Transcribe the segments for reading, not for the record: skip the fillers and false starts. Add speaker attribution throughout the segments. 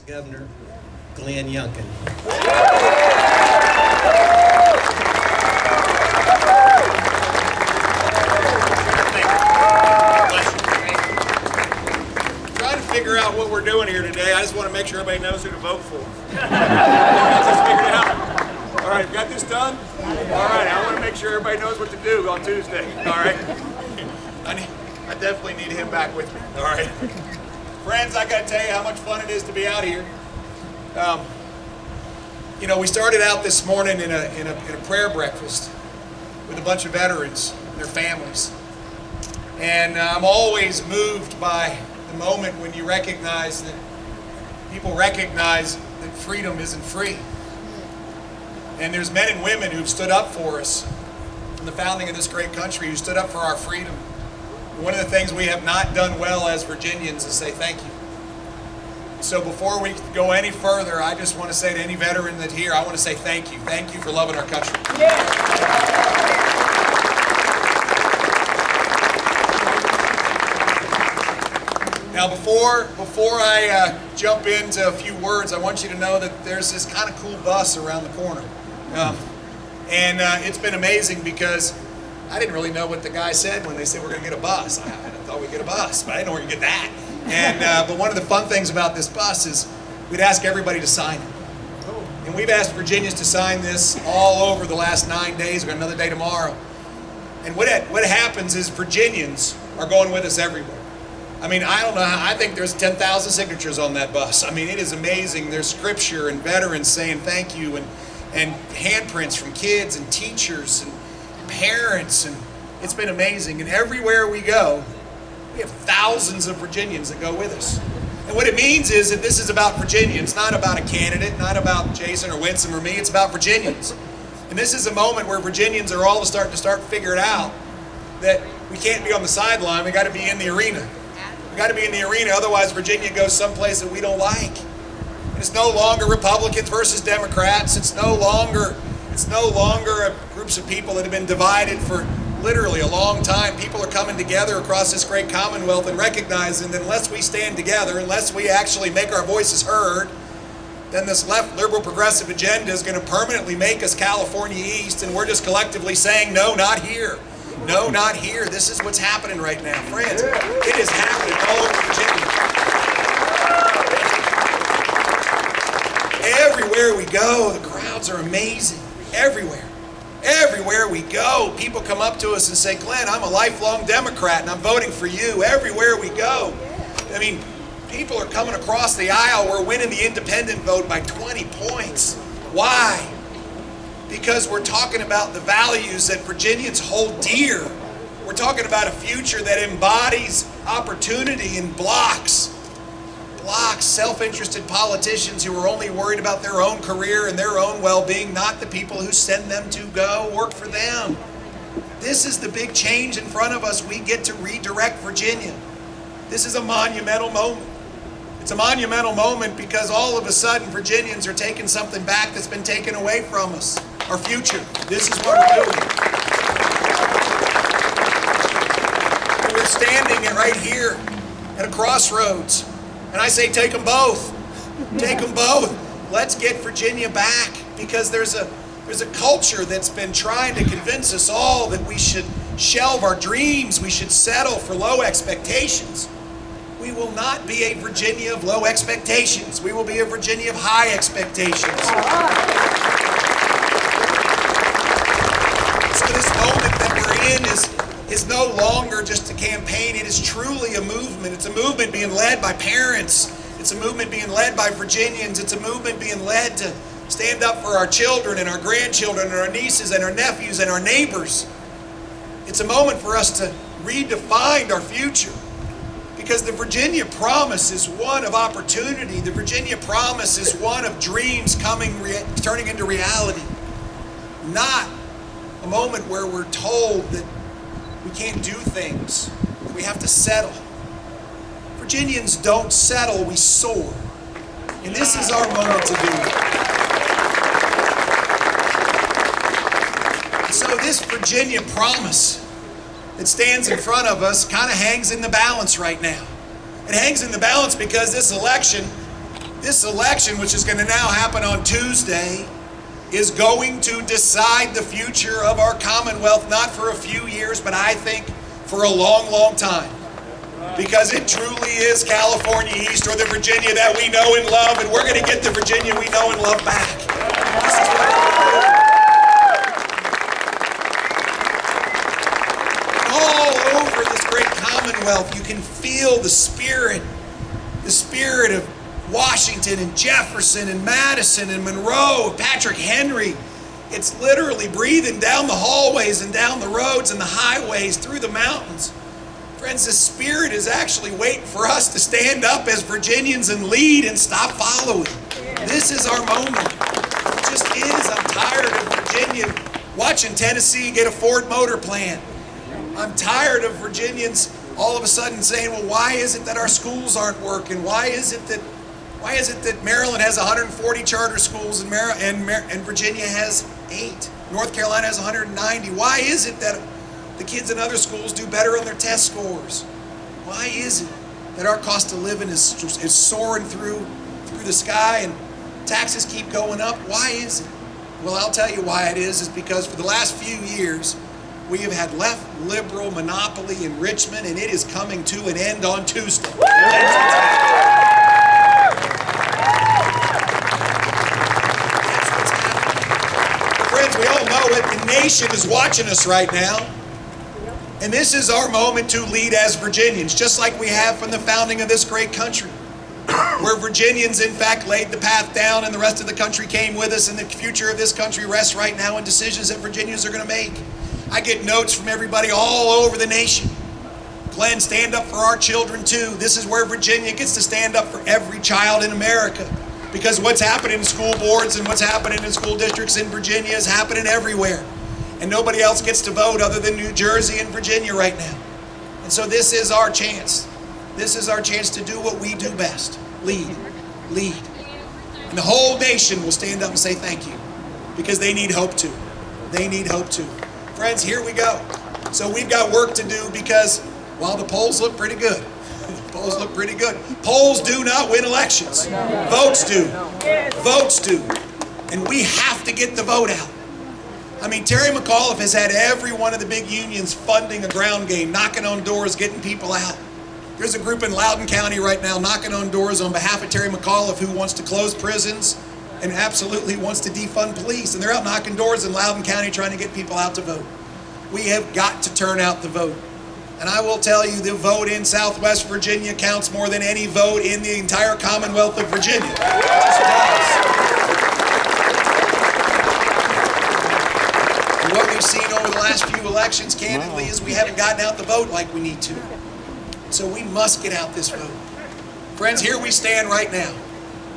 Speaker 1: Governor Glenn Youngkin.
Speaker 2: Trying to figure out what we're doing here today. I just want to make sure everybody knows who to vote for. I just figured it out. All right, got this done? All right, I want to make sure everybody knows what to do on Tuesday. All right. I definitely need him back with me. All right. Friends, I got to tell you how much fun it is to be out here. You know, we started out this morning in a prayer breakfast with a bunch of veterans and their families. And I'm always moved by the moment when you recognize that people recognize that freedom isn't free. And there's men and women who've stood up for us from the founding of this great country, who stood up for our freedom. One of the things we have not done well as Virginians is say thank you. So before we go any further, I just want to say to any veteran that's here, I want to say thank you. Thank you for loving our country. Yeah. Now before I jump into a few words, I want you to know that there's this kind of cool bus around the corner. And it's been amazing because I didn't really know what the guy said when they said we're going to get a bus. I thought we'd get a bus, but I didn't know where you get that. And but one of the fun things about this bus is we'd ask everybody to sign it. And we've asked Virginians to sign this all over the last 9 days. We've got another day tomorrow. And what happens is Virginians are going with us everywhere. I mean, I don't know, I think there's 10,000 signatures on that bus. I mean, it is amazing. There's scripture and veterans saying thank you, and handprints from kids and teachers and parents, and it's been amazing. And everywhere we go, we have thousands of Virginians that go with us. And what it means is that this is about Virginians, not about a candidate, not about Jason or Winsome or me. It's about Virginians. And this is a moment where Virginians are all starting to figure it out that we can't be on the sideline. We got to be in the arena. We got to be in the arena. Otherwise, Virginia goes someplace that we don't like. And it's no longer Republicans versus Democrats. It's no longer groups of people that have been divided for literally a long time. People are coming together across this great commonwealth and recognizing that unless we stand together, unless we actually make our voices heard, then this left liberal progressive agenda is going to permanently make us California East, and we're just collectively saying, no, not here. No, not here. This is what's happening right now. Friends, it is happening all over Virginia. Everywhere we go, the crowds are amazing. Everywhere we go, people come up to us and say, Glenn, I'm a lifelong Democrat and I'm voting for you. Everywhere we go. I mean, people are coming across the aisle. We're winning the independent vote by 20 points. Why? Because we're talking about the values that Virginians hold dear. We're talking about a future that embodies opportunity and blocks self-interested politicians who are only worried about their own career and their own well-being, not the people who send them to go work for them. This is the big change in front of us. We get to redirect Virginia. This is a monumental moment. It's a monumental moment because all of a sudden Virginians are taking something back that's been taken away from us. Our future. This is what we're doing. We're standing right here at a crossroads. And I say take them both. Take them both. Let's get Virginia back, because there's a culture that's been trying to convince us all that we should shelve our dreams, we should settle for low expectations. We will not be a Virginia of low expectations. We will be a Virginia of high expectations. So this moment that we're in is no longer just a campaign. It is truly a movement. It's a movement being led by parents. It's a movement being led by Virginians. It's a movement being led to stand up for our children and our grandchildren and our nieces and our nephews and our neighbors. It's a moment for us to redefine our future, because the Virginia promise is one of opportunity. The Virginia promise is one of dreams turning into reality. Not a moment where we're told that we can't do things, that we have to settle. Virginians don't settle, we soar. And this is our moment to do it. So this Virginia promise that stands in front of us kind of hangs in the balance right now. It hangs in the balance because this election This election, which is going to now happen on Tuesday, is going to decide the future of our Commonwealth, not for a few years, but I think for a long, long time. Because it truly is California East, or the Virginia that we know and love, and we're going to get the Virginia we know and love back. This is what all over this great Commonwealth, you can feel the spirit of Washington and Jefferson and Madison and Monroe, Patrick Henry. It's literally breathing down the hallways and down the roads and the highways, through the mountains. Friends, the spirit is actually waiting for us to stand up as Virginians and lead and stop following. This is our moment. It just is. I'm tired of Virginia watching Tennessee get a Ford motor plant. I'm tired of Virginians all of a sudden saying, well, why is it that our schools aren't working? Why is it that Maryland has 140 charter schools and Virginia has 8? North Carolina has 190. Why is it that the kids in other schools do better on their test scores? Why is it that our cost of living is soaring through the sky and taxes keep going up? Why is it? Well, I'll tell you why it is because for the last few years, we have had left liberal monopoly in Richmond, and it is coming to an end on Tuesday. Friends, we all know it. The nation is watching us right now. And this is our moment to lead as Virginians, just like we have from the founding of this great country, where Virginians, in fact, laid the path down and the rest of the country came with us, and the future of this country rests right now in decisions that Virginians are going to make. I get notes from everybody all over the nation. Glenn, stand up for our children too. This is where Virginia gets to stand up for every child in America. Because what's happening in school boards and what's happening in school districts in Virginia is happening everywhere. And nobody else gets to vote other than New Jersey and Virginia right now. And so this is our chance. This is our chance to do what we do best. Lead. Lead. And the whole nation will stand up and say thank you. Because they need hope too. They need hope too. Friends, here we go. So we've got work to do because while the polls look pretty good, polls do not win elections. Votes do. Votes do. And we have to get the vote out. I mean, Terry McAuliffe has had every one of the big unions funding a ground game, knocking on doors, getting people out. There's a group in Loudoun County right now knocking on doors on behalf of Terry McAuliffe who wants to close prisons and absolutely wants to defund police. And they're out knocking doors in Loudoun County trying to get people out to vote. We have got to turn out the vote. And I will tell you, the vote in Southwest Virginia counts more than any vote in the entire Commonwealth of Virginia. It just does. And what we've seen over the last few elections, candidly, is we haven't gotten out the vote like we need to. So we must get out this vote. Friends, here we stand right now.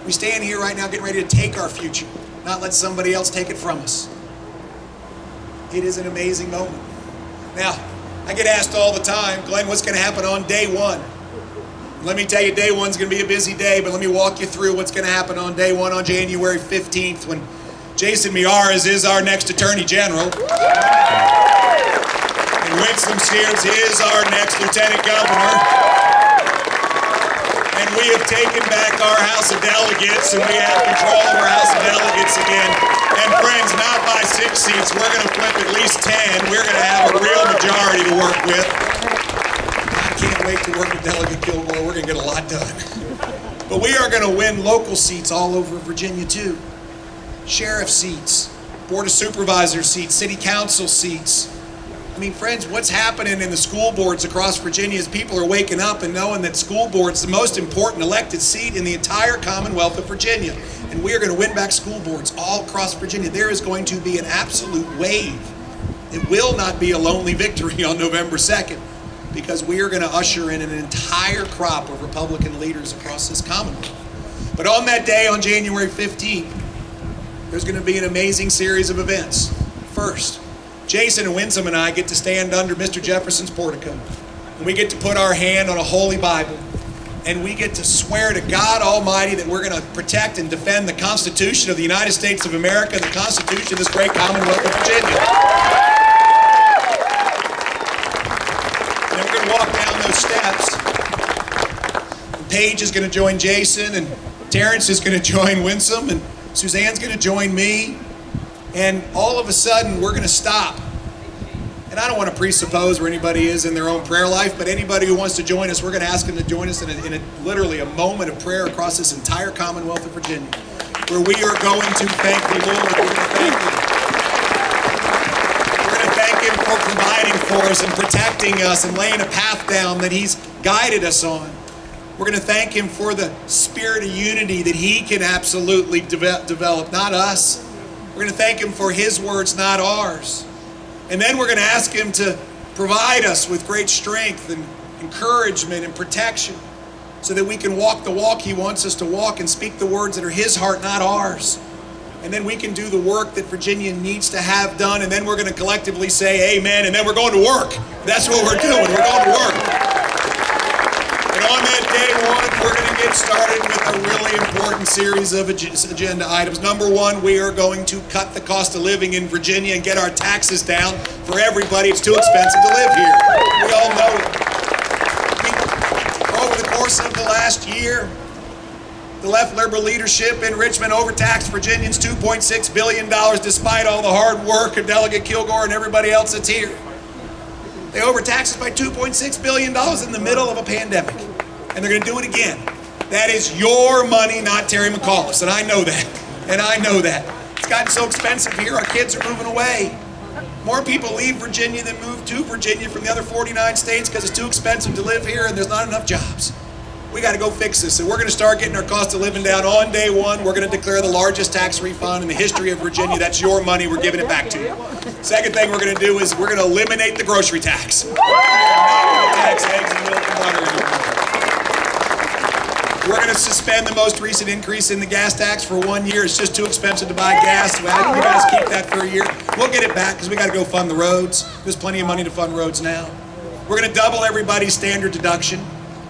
Speaker 2: We stand here right now getting ready to take our future, not let somebody else take it from us. It is an amazing moment. Now, I get asked all the time, Glenn, what's going to happen on day one? Let me tell you, day one's going to be a busy day, but let me walk you through what's going to happen on day one on January 15th when Jason Miyares is our next Attorney General. And Winston Sears is our next Lieutenant Governor. And we have taken back our House of Delegates, and we have control of our House of Delegates again. And friends, not by 6 seats, we're going to flip at least 10. We're going to have a real majority to work with. I can't wait to work with Delegate Kilgore. We're going to get a lot done. But we are going to win local seats all over Virginia too. Sheriff seats, Board of Supervisors seats, City Council seats. I mean, friends, what's happening in the school boards across Virginia is people are waking up and knowing that school board's the most important elected seat in the entire Commonwealth of Virginia. And we are going to win back school boards all across Virginia. There is going to be an absolute wave. It will not be a lonely victory on November 2nd because we are going to usher in an entire crop of Republican leaders across this Commonwealth. But on that day, on January 15th, there's going to be an amazing series of events. First, Jason and Winsome and I get to stand under Mr. Jefferson's portico. And we get to put our hand on a holy Bible. And we get to swear to God Almighty that we're going to protect and defend the Constitution of the United States of America and the Constitution of this great Commonwealth of Virginia. And then we're going to walk down those steps. And Paige is going to join Jason, and Terrence is going to join Winsome, and Suzanne's going to join me. And all of a sudden, we're going to stop. And I don't want to presuppose where anybody is in their own prayer life, but anybody who wants to join us, we're going to ask them to join us in literally a moment of prayer across this entire Commonwealth of Virginia, where we are going to thank the Lord. We're going to thank Him. We're going to thank Him for providing for us and protecting us and laying a path down that He's guided us on. We're going to thank Him for the spirit of unity that He can absolutely develop, not us. We're going to thank Him for His words, not ours. And then we're going to ask Him to provide us with great strength and encouragement and protection so that we can walk the walk He wants us to walk and speak the words that are His heart, not ours. And then we can do the work that Virginia needs to have done, and then we're going to collectively say amen, and then we're going to work. That's what we're doing. We're going to work. And on that day one, we're going to get started with a really important series of agenda items. Number one, we are going to cut the cost of living in Virginia and get our taxes down for everybody. It's too expensive to live here. We all know it. Over the course of the last year, the left liberal leadership in Richmond overtaxed Virginians $2.6 billion despite all the hard work of Delegate Kilgore and everybody else that's here. They overtaxed us by $2.6 billion in the middle of a pandemic. And they're going to do it again. That is your money, not Terry McAuliffe. And I know that. And I know that. It's gotten so expensive here, our kids are moving away. More people leave Virginia than move to Virginia from the other 49 states because it's too expensive to live here and there's not enough jobs. We got to go fix this. And we're going to start getting our cost of living down on day one. We're going to declare the largest tax refund in the history of Virginia. That's your money. We're giving it back to you. Second thing we're going to do is we're going to eliminate the grocery tax. We're not going to tax eggs and milk and butter anymore. We're going to suspend the most recent increase in the gas tax for 1 year. It's just too expensive to buy gas. Well, you guys keep that for a year. We'll get it back because we got to go fund the roads. There's plenty of money to fund roads now. We're going to double everybody's standard deduction.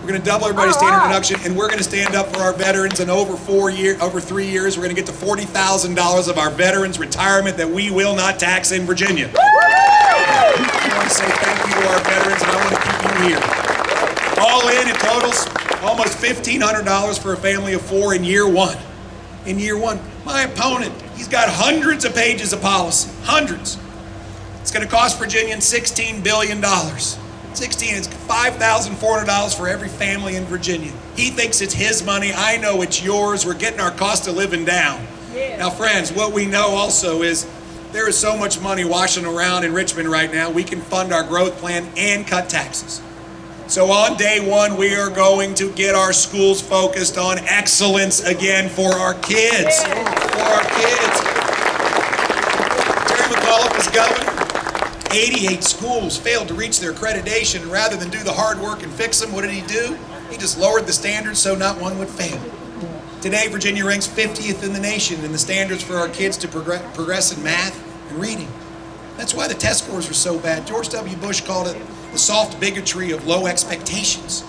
Speaker 2: We're going to double everybody's standard deduction, and we're going to stand up for our veterans. And over 3 years, we're going to get to $40,000 of our veterans' retirement that we will not tax in Virginia. I want to say thank you to our veterans, and I want to keep you here. All in, it totals almost $1,500 for a family of 4 in year one. In year one, my opponent, he's got hundreds of pages of policy, hundreds. It's going to cost Virginians $16 billion. It's $5,400 for every family in Virginia. He thinks it's his money. I know it's yours. We're getting our cost of living down. Yeah. Now, friends, what we know also is there is so much money washing around in Richmond right now, we can fund our growth plan and cut taxes. So on day one, we are going to get our schools focused on excellence again for our kids. Yeah. For our kids. Terry McAuliffe is governor. 88 schools failed to reach their accreditation, and rather than do the hard work and fix them, what did he do? He just lowered the standards so not one would fail. Today, Virginia ranks 50th in the nation in the standards for our kids to progress in math and reading. That's why the test scores are so bad. George W. Bush called it the soft bigotry of low expectations.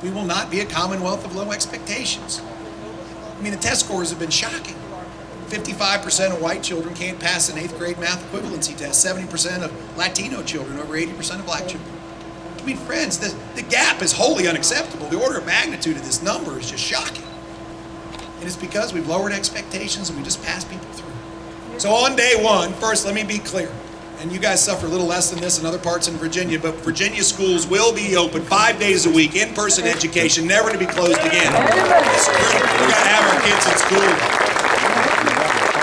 Speaker 2: We will not be a commonwealth of low expectations. I mean, the test scores have been shocking. 55% of white children can't pass an 8th grade math equivalency test. 70% of Latino children, over 80% of black children. I mean, friends, the gap is wholly unacceptable. The order of magnitude of this number is just shocking. And it's because we've lowered expectations and we just pass people through. So on day one, first, let me be clear. And you guys suffer a little less than this in other parts in Virginia, but Virginia schools will be open 5 days a week, in-person education, never to be closed again. It's critical. We got to have our kids in school.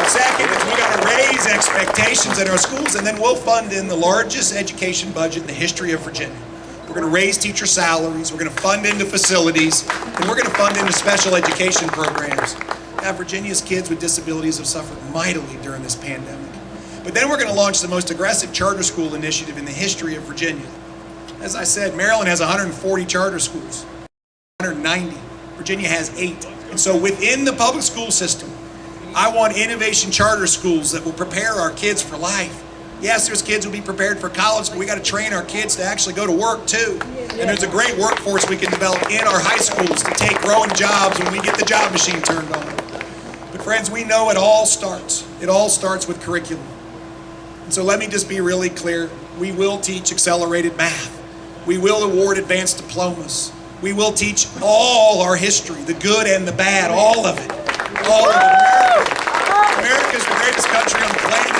Speaker 2: Second is we got to raise expectations at our schools, and then we'll fund in the largest education budget in the history of Virginia. We're going to raise teacher salaries, we're going to fund into facilities, and we're going to fund into special education programs. Now, Virginia's kids with disabilities have suffered mightily during this pandemic. But then we're going to launch the most aggressive charter school initiative in the history of Virginia. As I said, Maryland has 140 charter schools, 190. Virginia has 8. And so within the public school system, I want innovation charter schools that will prepare our kids for life. Yes, there's kids who will be prepared for college, but we got to train our kids to actually go to work too. And there's a great workforce we can develop in our high schools to take growing jobs when we get the job machine turned on. But friends, we know it all starts. It all starts with curriculum. And so let me just be really clear. We will teach accelerated math. We will award advanced diplomas. We will teach all our history, the good and the bad, all of it. All of it. America is the greatest country on the planet.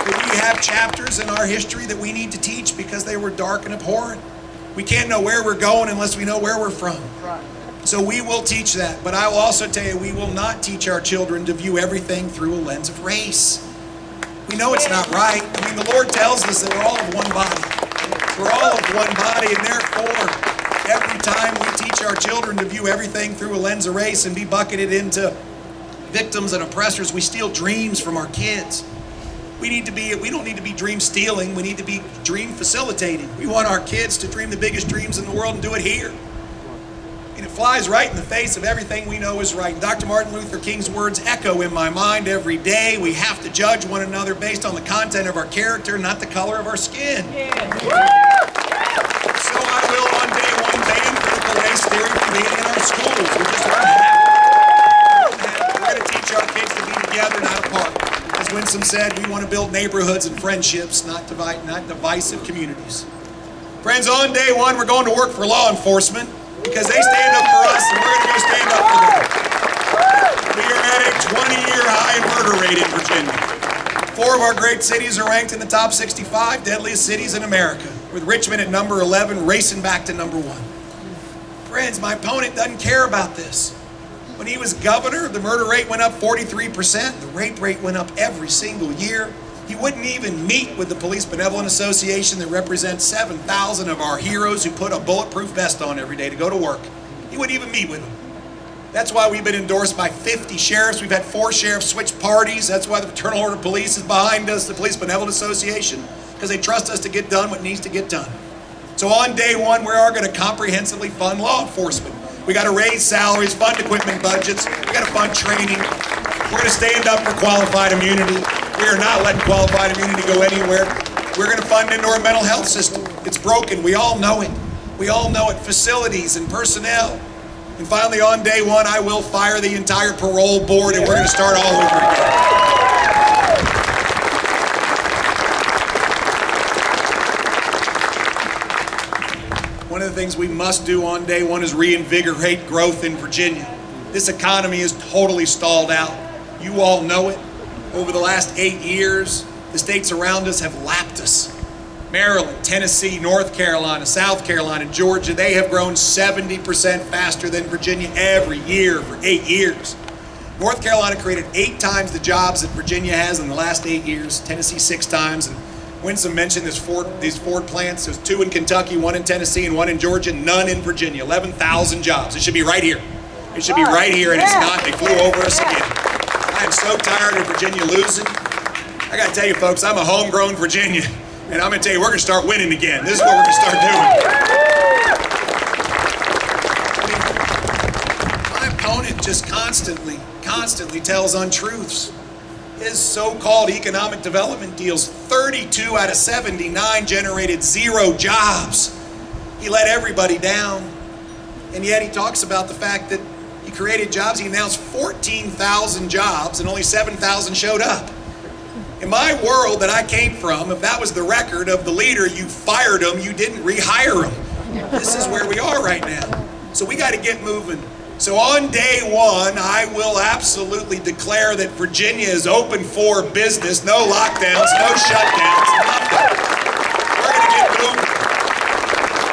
Speaker 2: But we have chapters in our history that we need to teach because they were dark and abhorrent. We can't know where we're going unless we know where we're from. So we will teach that. But I will also tell you, we will not teach our children to view everything through a lens of race. We know it's not right. I mean, the Lord tells us that we're all of one body. We're all of one body, and therefore, every time we teach our children to view everything through a lens of race and be bucketed into victims and oppressors, we steal dreams from our kids. We don't need to be dream stealing, we need to be dream facilitating. We want our kids to dream the biggest dreams in the world and do it here. And it flies right in the face of everything we know is right. And Dr. Martin Luther King's words echo in my mind every day. We have to judge one another based on the content of our character, not the color of our skin. Yeah. So I will on day one ban critical race theory from being in our schools. We just won't have it. We're going to teach our kids to be together, not apart. As Winsome said, we want to build neighborhoods and friendships, not divisive communities. Friends, on day one, we're going to work for law enforcement because they stand up for us and we're going to go stand up for them. We are at a 20-year high murder rate in Virginia. 4 of our great cities are ranked in the top 65 deadliest cities in America, with Richmond at number 11 racing back to number 1. Friends, my opponent doesn't care about this. When he was governor, the murder rate went up 43%. The rape rate went up every single year. He wouldn't even meet with the Police Benevolent Association that represents 7,000 of our heroes who put a bulletproof vest on every day to go to work. He wouldn't even meet with them. That's why we've been endorsed by 50 sheriffs. We've had 4 sheriffs switch parties. That's why the Fraternal Order of Police is behind us, the Police Benevolent Association, because they trust us to get done what needs to get done. So on day one, we are going to comprehensively fund law enforcement. We got to raise salaries, fund equipment budgets. We got to fund training. We're going to stand up for qualified immunity. We are not letting qualified immunity go anywhere. We're going to fund into our mental health system. It's broken. We all know it. We all know it. Facilities and personnel. And finally, on day one, I will fire the entire parole board, and we're going to start all over again. One of the things we must do on day one is reinvigorate growth in Virginia. This economy is totally stalled out. You all know it. Over the last 8 years, the states around us have lapped us. Maryland, Tennessee, North Carolina, South Carolina, Georgia, they have grown 70% faster than Virginia every year for 8 years. North Carolina created 8 times the jobs that Virginia has in the last 8 years, Tennessee 6 times. And Winsome mentioned these Ford plants. There's 2 in Kentucky, 1 in Tennessee, and 1 in Georgia, none in Virginia. 11,000 jobs. It should be right here. It should be right here, and it's not. They flew over us again. I am so tired of Virginia losing. I got to tell you, folks, I'm a homegrown Virginia, and I'm going to tell you, we're going to start winning again. This is what we're going to start doing. My opponent just constantly tells untruths. His so-called economic development deals, 32 out of 79 generated 0 jobs. He let everybody down, and yet he talks about the fact that he created jobs. He announced 14,000 jobs, and only 7,000 showed up. In my world that I came from, if that was the record of the leader, you fired him, you didn't rehire him. This is where we are right now. So we got to get moving. So on day one, I will absolutely declare that Virginia is open for business. No lockdowns, no shutdowns, nothing. We're going to get moving.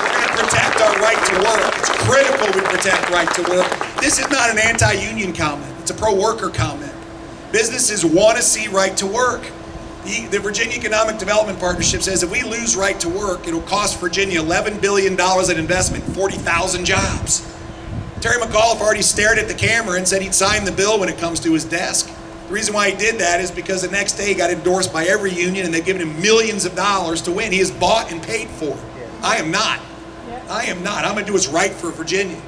Speaker 2: We're going to protect our right to work. It's critical we protect right to work. This is not an anti-union comment. It's a pro-worker comment. Businesses want to see right to work. The Virginia Economic Development Partnership says if we lose right to work, it'll cost Virginia $11 billion in investment, 40,000 jobs. Terry McAuliffe already stared at the camera and said he'd sign the bill when it comes to his desk. The reason why he did that is because the next day he got endorsed by every union and they've given him millions of dollars to win. He is bought and paid for. I am not. I am not. I'm going to do what's right for Virginia.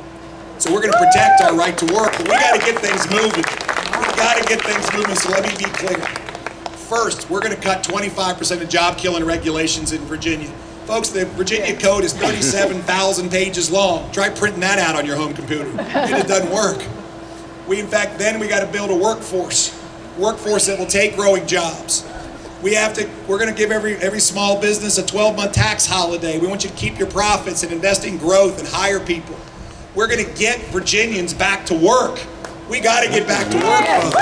Speaker 2: So we're going to protect our right to work, but we got to get things moving. We got to get things moving, so let me be clear. First, we're going to cut 25% of job-killing regulations in Virginia. Folks, the Virginia Code is 37,000 pages long. Try printing that out on your home computer. It doesn't work. Then we got to build a workforce that will take growing jobs. We're going to give every small business a 12-month tax holiday. We want you to keep your profits and invest in growth and hire people. We're going to get Virginians back to work. We got to get back to work, folks.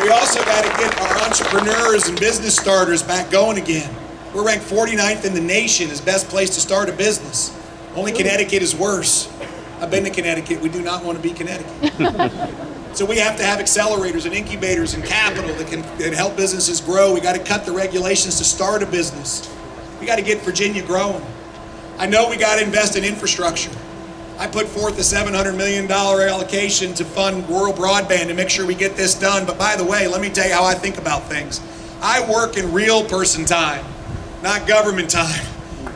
Speaker 2: We also got to get our entrepreneurs and business starters back going again. We're ranked 49th in the nation as best place to start a business. Only Connecticut is worse. I've been to Connecticut. We do not want to be Connecticut. So we have to have accelerators and incubators and capital that can help businesses grow. We got to cut the regulations to start a business. We got to get Virginia growing. I know we got to invest in infrastructure. I put forth a $700 million allocation to fund rural broadband to make sure we get this done. But by the way, let me tell you how I think about things. I work in real person time, not government time.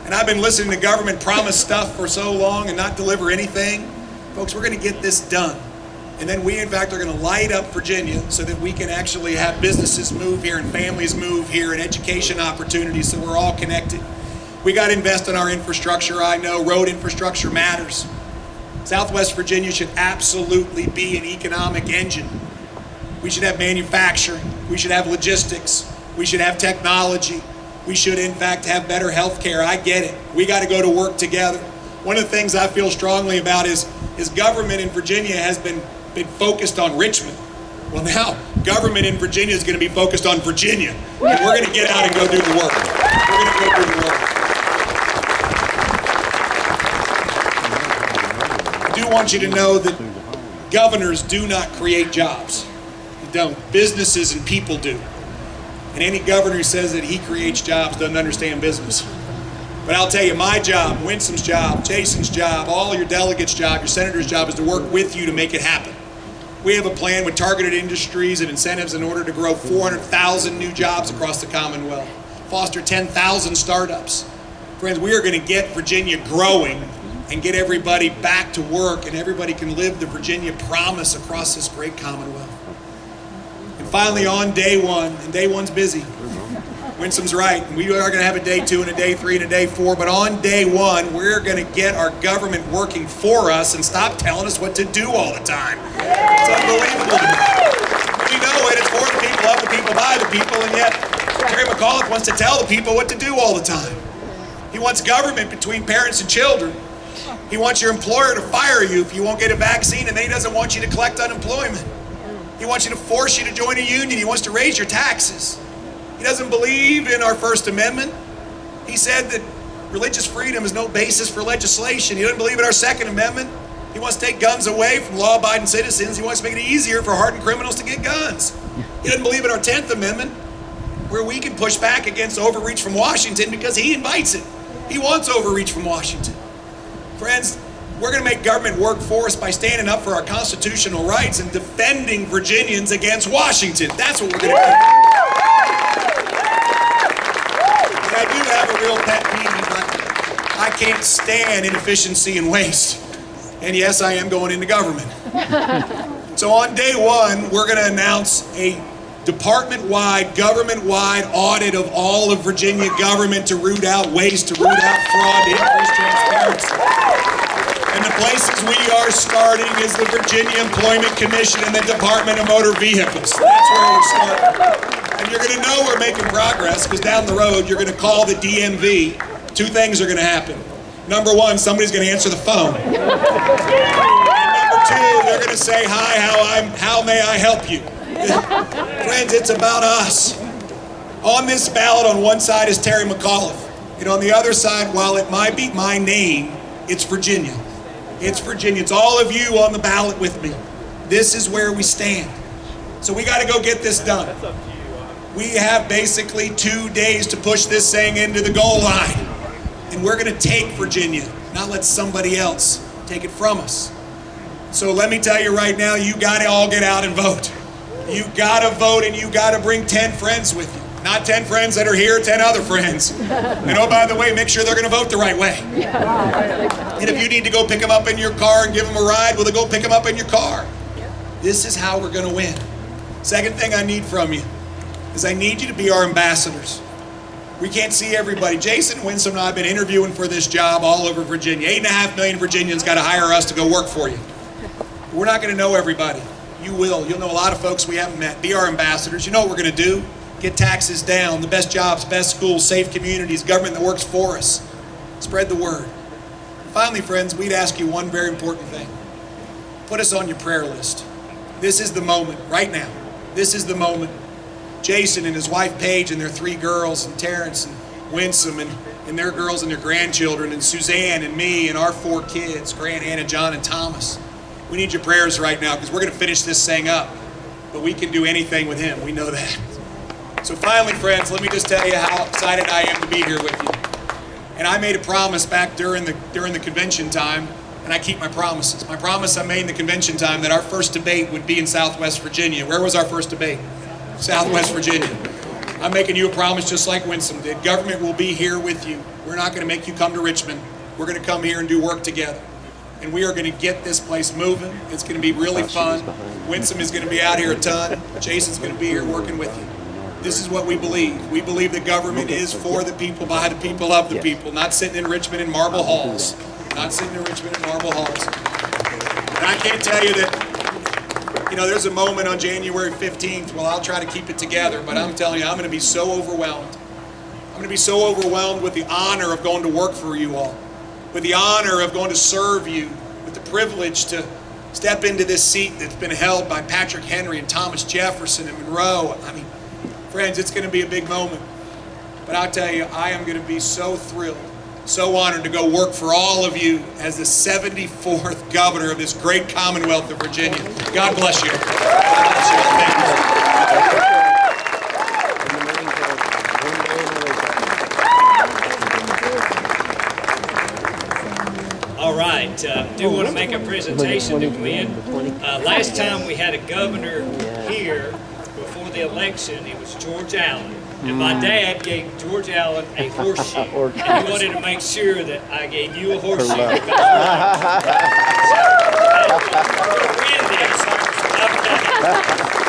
Speaker 2: And I've been listening to government promise stuff for so long and not deliver anything. Folks, we're going to get this done. And then we, in fact, are going to light up Virginia so that we can actually have businesses move here and families move here and education opportunities so we're all connected. We got to invest in our infrastructure. I know road infrastructure matters. Southwest Virginia should absolutely be an economic engine. We should have manufacturing. We should have logistics. We should have technology. We should, in fact, have better health care. I get it. We got to go to work together. One of the things I feel strongly about is government in Virginia has been focused on Richmond. Well, now government in Virginia is going to be focused on Virginia. And we're going to get out and go do the work. We're going to go do the work. I do want you to know that governors do not create jobs. They don't. Businesses and people do. And any governor who says that he creates jobs doesn't understand business. But I'll tell you, my job, Winsome's job, Jason's job, all your delegates' job, your senator's job is to work with you to make it happen. We have a plan with targeted industries and incentives in order to grow 400,000 new jobs across the Commonwealth, foster 10,000 startups. Friends, we are going to get Virginia growing and get everybody back to work, and everybody can live the Virginia promise across this great Commonwealth. And finally, on day one, and day one's busy, Winsome's right, and we are going to have a day 2 and a day 3 and a day 4, but on day 1, we're going to get our government working for us and stop telling us what to do all the time. It's unbelievable to me. We know it, it's for the people, of the people, by the people, and yet Terry McAuliffe wants to tell the people what to do all the time. He wants government between parents and children. He wants your employer to fire you if you won't get a vaccine, and then he doesn't want you to collect unemployment. He wants you to force you to join a union. He wants to raise your taxes. He doesn't believe in our First Amendment. He said that religious freedom is no basis for legislation. He doesn't believe in our Second Amendment. He wants to take guns away from law-abiding citizens. He wants to make it easier for hardened criminals to get guns. He doesn't believe in our 10th Amendment, where we can push back against overreach from Washington because he invites it. He wants overreach from Washington. Friends, we're going to make government work for us by standing up for our constitutional rights and defending Virginians against Washington. That's what we're going to do. And I do have a real pet peeve. I can't stand inefficiency and waste. And yes, I am going into government. So on day 1, we're going to announce a department-wide, government-wide audit of all of Virginia government to root out waste, to root out fraud, to increase transparency. And the places we are starting is the Virginia Employment Commission and the Department of Motor Vehicles. That's where we're starting. And you're going to know we're making progress because down the road you're going to call the DMV. 2 things are going to happen. Number 1, somebody's going to answer the phone. And number 2, they're going to say, "Hi, how may I help you?" Friends, it's about us. On this ballot, on one side is Terry McAuliffe. And on the other side, while it might be my name, it's Virginia. It's Virginia. It's all of you on the ballot with me. This is where we stand. So we got to go get this done. We have basically 2 days to push this thing into the goal line. And we're going to take Virginia, not let somebody else take it from us. So let me tell you right now, you got to all get out and vote. You got to vote, and you got to bring 10 friends with you. Not 10 friends that are here, 10 other friends. And oh, by the way, make sure they're going to vote the right way. And if you need to go pick them up in your car and give them a ride, well, then go pick them up in your car. This is how we're going to win. Second thing I need from you is I need you to be our ambassadors. We can't see everybody. Jason Winsome and I have been interviewing for this job all over Virginia. 8.5 million Virginians got to hire us to go work for you. We're not going to know everybody. You will. You'll know a lot of folks we haven't met. Be our ambassadors. You know what we're going to do? Get taxes down, the best jobs, best schools, safe communities, government that works for us. Spread the word. Finally, friends, we'd ask you one very important thing. Put us on your prayer list. This is the moment, right now. This is the moment. Jason and his wife Paige and their 3 girls, and Terrence and Winsome and their girls and their grandchildren, and Suzanne and me and our 4 kids, Grant, Hannah, John, and Thomas. We need your prayers right now because we're going to finish this thing up. But we can do anything with him. We know that. So finally, friends, let me just tell you how excited I am to be here with you. And I made a promise back during the convention time, and I keep my promises. My promise I made in the convention time that our first debate would be in Southwest Virginia. Where was our first debate? Southwest Virginia. I'm making you a promise just like Winsome did. Government will be here with you. We're not going to make you come to Richmond. We're going to come here and do work together. And we are going to get this place moving. It's going to be really fun. Winsome is going to be out here a ton. Jason's going to be here working with you. This is what we believe. We believe that government is for the people, by the people, of the people, not sitting in Richmond in marble halls. Not sitting in Richmond in marble halls. And I can't tell you that, there's a moment on January 15th, well, I'll try to keep it together, but I'm telling you, I'm going to be so overwhelmed. I'm going to be so overwhelmed with the honor of going to work for you all, with the honor of going to serve you, with the privilege to step into this seat that's been held by Patrick Henry and Thomas Jefferson and Monroe. I mean, friends, it's going to be a big moment. But I'll tell you, I am going to be so thrilled, so honored to go work for all of you as the 74th governor of this great Commonwealth of Virginia. God bless you. God bless you. Thank you.
Speaker 3: All right, do want to make a presentation to Glenn. Last time we had a governor here before the election, it was George Allen. And my dad gave George Allen a horseshoe. And he wanted to make sure that I gave you a horseshoe. Because